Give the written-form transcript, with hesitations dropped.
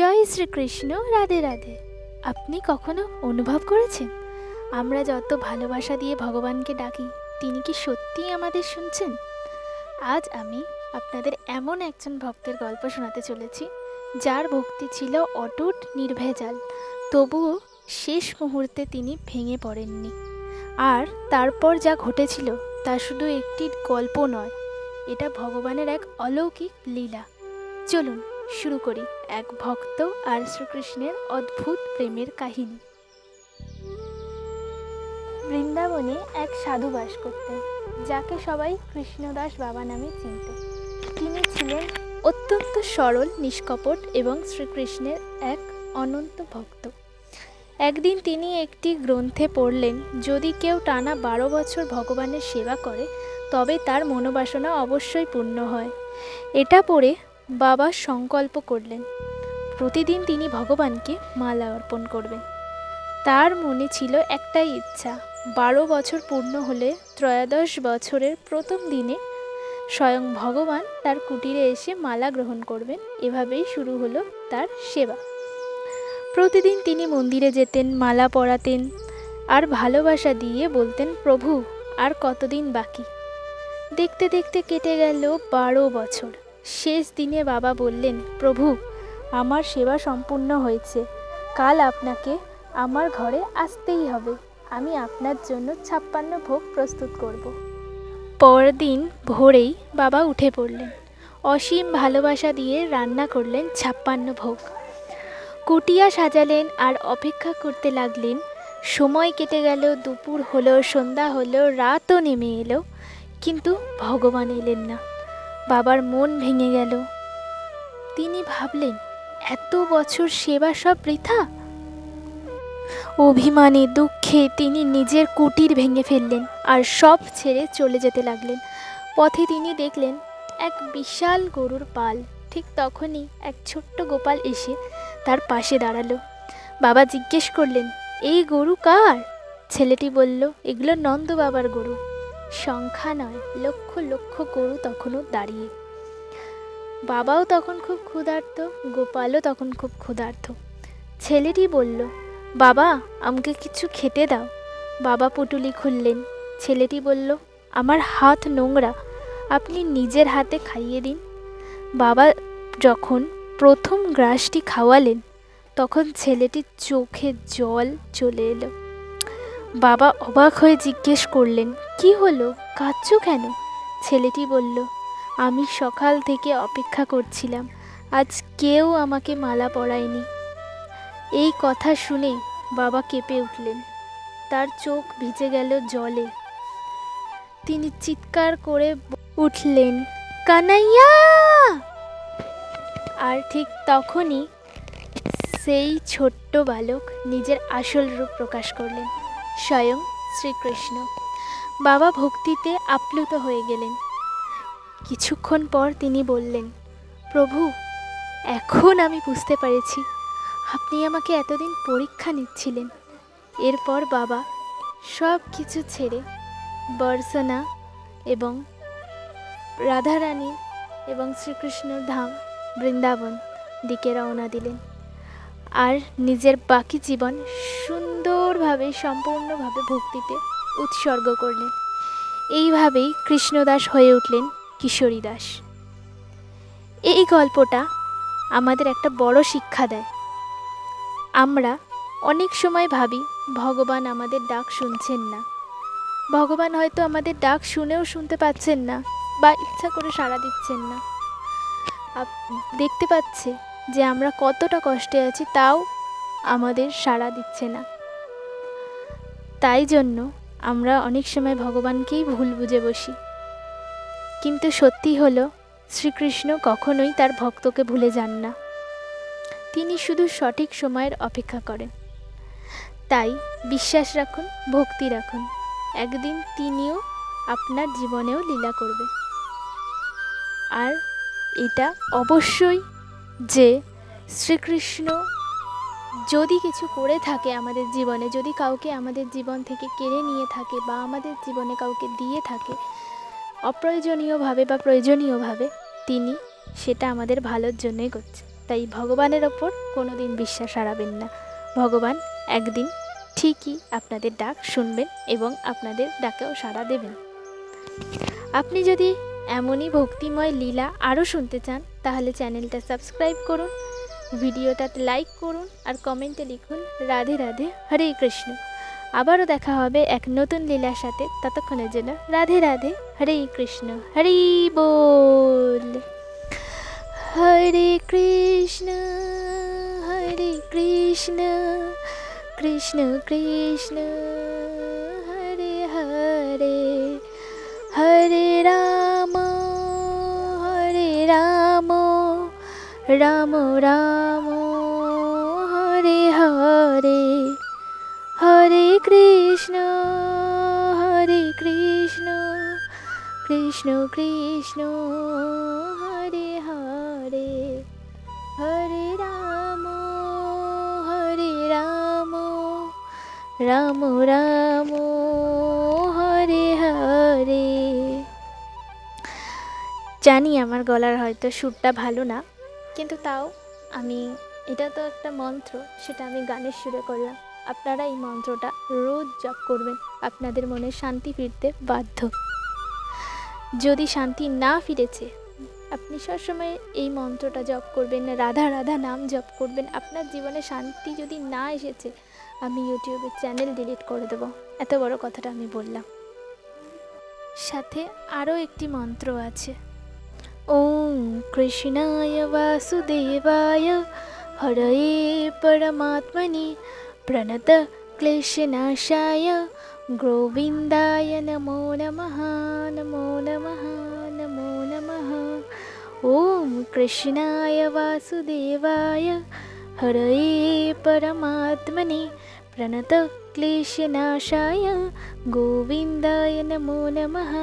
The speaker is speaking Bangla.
জয় শ্রীকৃষ্ণ। রাধে রাধে। আপনি কখনো অনুভব করেছেন আমরা যত ভালোবাসা দিয়ে ভগবানকে ডাকি, তিনি কি সত্যিই আমাদের শুনছেন? আজ আমি আপনাদের এমন একজন ভক্তের গল্প শোনাতে চলেছি, যার ভক্তি ছিল অটুট, নির্ভেজাল। তবুও শেষ মুহূর্তে তিনি ভেঙে পড়েননি। আর তারপর যা ঘটেছিল তা শুধু একটি গল্প নয়, এটা ভগবানের এক অলৌকিক লীলা। চলুন শুরু করি এক ভক্ত আর শ্রীকৃষ্ণের অদ্ভুত প্রেমের কাহিনী। বৃন্দাবনে এক সাধু বাস করতেন, যাকে সবাই কৃষ্ণদাস বাবা নামে চিনত। তিনি ছিলেন অত্যন্ত সরল, নিষ্কপট এবং শ্রীকৃষ্ণের এক অনন্ত ভক্ত। একদিন তিনি একটি গ্রন্থে পড়লেন, যদি কেউ টানা 12 বছর ভগবানের সেবা করে তবে তার মনোবাসনা অবশ্যই পূর্ণ হয়। এটা পড়ে বাবা সংকল্প করলেন, প্রতিদিন তিনি ভগবানকে মালা অর্পণ করবেন। তার মনে ছিল একটাই ইচ্ছা, 12 বছর পূর্ণ হলে 13 বছরের প্রথম দিনে স্বয়ং ভগবান তার কুটিরে এসে মালা গ্রহণ করবেন। এভাবেই শুরু হলো তার সেবা। প্রতিদিন তিনি মন্দিরে যেতেন, মালা পরাতেন আর ভালোবাসা দিয়ে বলতেন, প্রভু আর কতদিন বাকি। দেখতে দেখতে কেটে গেল 12 বছর। শেষ দিনে বাবা বললেন, প্রভু আমার সেবা সম্পূর্ণ হয়েছে, কাল আপনাকে আমার ঘরে আসতেই হবে। আমি আপনার জন্য 56 ভোগ প্রস্তুত করব। পরদিন ভোরেই বাবা উঠে পড়লেন, অসীম ভালোবাসা দিয়ে রান্না করলেন 56 ভোগ। কুটিয়া সাজালেন আর অপেক্ষা করতে লাগলেন। সময় কেটে গেল, দুপুর হলো, সন্ধ্যা হলো, রাতও নেমে এলো, কিন্তু ভগবান এলেন না। বাবার মন ভেঙে গেল। তিনি ভাবলেন, এত বছর সেবা সব বৃথা। অভিমানে, দুঃখে তিনি নিজের কুটির ভেঙে ফেললেন আর সব ছেড়ে চলে যেতে লাগলেন। পথে তিনি দেখলেন এক বিশাল গরুর পাল। ঠিক তখনই এক ছোট্ট গোপাল এসে তার পাশে দাঁড়ালো। বাবা জিজ্ঞেস করলেন, এই গরু কার? ছেলেটি বলল, এগুলো নন্দ বাবার গরু। সংখ্যা নয়, লক্ষ লক্ষ গরু তখনও দাঁড়িয়ে। বাবাও তখন খুব ক্ষুধার্ত, গোপালও তখন খুব ক্ষুধার্ত। ছেলেটি বলল, বাবা আমাকে কিছু খেতে দাও। বাবা পুটুলি খুললেন। ছেলেটি বলল, আমার হাত নোংরা, আপনি নিজের হাতে খাইয়ে দিন। বাবা যখন প্রথম গ্রাসটি খাওয়ালেন, তখন ছেলেটির চোখে জল চলে এলো। বাবা অবাক হয়ে জিজ্ঞেস করলেন, কি হলো, কাঁদছো কেন? ছেলেটি বলল, আমি সকাল থেকে অপেক্ষা করছিলাম, আজ কেউ আমাকে মালা পরায়নি। এই কথা শুনে বাবা কেঁপে উঠলেন, তার চোখ ভিজে গেল জলে। তিনি চিৎকার করে উঠলেন, কানাইয়া! আর ঠিক তখনই সেই ছোট্ট বালক নিজের আসল রূপ প্রকাশ করলেন, স্বয়ং শ্রীকৃষ্ণ। বাবা ভক্তিতে আপ্লুত হয়ে গেলেন। কিছুক্ষণ পর তিনি বললেন, প্রভু এখন আমি বুঝতে পেরেছি আপনি আমাকে এতদিন পরীক্ষা নিচ্ছিলেন। এরপর বাবা সব কিছু ছেড়ে বর্ষনা এবং রাধারানী এবং শ্রীকৃষ্ণর ধাম বৃন্দাবন দিকে রওনা দিলেন আর নিজের বাকি জীবন সুন্দরভাবে, সম্পূর্ণভাবে ভক্তিতে উৎসর্গ করলেন। এইভাবেই কৃষ্ণদাস হয়ে উঠলেন কিশোরী দাস। এই গল্পটা আমাদের একটা বড় শিক্ষা দেয়। আমরা অনেক সময় ভাবি ভগবান আমাদের ডাক শুনছেন না। ভগবান হয়তো আমাদের ডাক শুনেও শুনতে পাচ্ছেন না, বা ইচ্ছা করে সাড়া দিচ্ছেন না। দেখতে পাচ্ছে যে আমরা কতটা কষ্টে আছি, তাও আমাদের সাড়া দিচ্ছে না। তাই জন্য আমরা অনেক সময় ভগবানকেই ভুল বুঝে বসি। কিন্তু সত্যি হলো, শ্রীকৃষ্ণ কখনোই তার ভক্তকে ভুলে যান না। তিনি শুধু সঠিক সময়ের অপেক্ষা করেন। তাই বিশ্বাস রাখুন, ভক্তি রাখুন, একদিন তিনিও আপনার জীবনেও লীলা করবে। আর এটা অবশ্যই যে শ্রীকৃষ্ণ যদি কিছু করে থাকে আমাদের জীবনে, যদি কাউকে আমাদের জীবন থেকে কেড়ে নিয়ে থাকে বা আমাদের জীবনে কাউকে দিয়ে থাকে অপ্রয়োজনীয়ভাবে বা প্রয়োজনীয়ভাবে, তিনি সেটা আমাদের ভালোর জন্যই করছে। তাই ভগবানের ওপর কোনো দিন বিশ্বাস হারাবেন না। ভগবান একদিন ঠিকই আপনাদের ডাক শুনবেন এবং আপনাদের ডাকেও সাড়া দেবেন। আপনি যদি এমনই ভক্তিময় লীলা আরও শুনতে চান তাহলে চ্যানেলটা সাবস্ক্রাইব করুন, ভিডিওটাতে লাইক করুন আর কমেন্টে লিখুন রাধে রাধে, হরে কৃষ্ণ। আবারও দেখা হবে এক নতুন লীলার সাথে। ততক্ষণের জন্য রাধে রাধে, হরে কৃষ্ণ, হরি বল। হরে কৃষ্ণ কৃষ্ণ কৃষ্ণ হরে হরে, হরে রাম রাম রাম হরে হরে, হরে কৃষ্ণ কৃষ্ণ কৃষ্ণ হরে হরে, হরে রাম রাম রাম হরে হরে। জানি আমার গলার হয়তো সুরটা ভালো না, কিন্তু তাও এটা তো একটা মন্ত্র, সেটা আমি গানের সুরে করলাম। আপনারা এই মন্ত্রটা রোজ জপ করবেন, আপনাদের মনে শান্তি ফিরতে বাধ্য। যদি শান্তি না ফিরেছে, আপনি সবসময় এই মন্ত্রটা জপ করবেন, রাধা রাধা নাম জপ করবেন। আপনার জীবনে শান্তি যদি না এসেছে, আমি ইউটিউবের চ্যানেল ডিলিট করে দেবো। এত বড় কথাটা আমি বললাম। সাথে আরও একটি মন্ত্র আছে। ওম কৃষ্ণায় বাসুদেবায় হরয়ে পরমাত্মনে প্রণত ক্লেশনাশায় গোবিন্দায় নমো নমঃ নমো নমঃ নমো নমঃ। ওম কৃষ্ণায় বাসুদেবায় হরয়ে পরমাত্মনে প্রণত ক্লেশনাশায় গোবিন্দায় নমো নমঃ।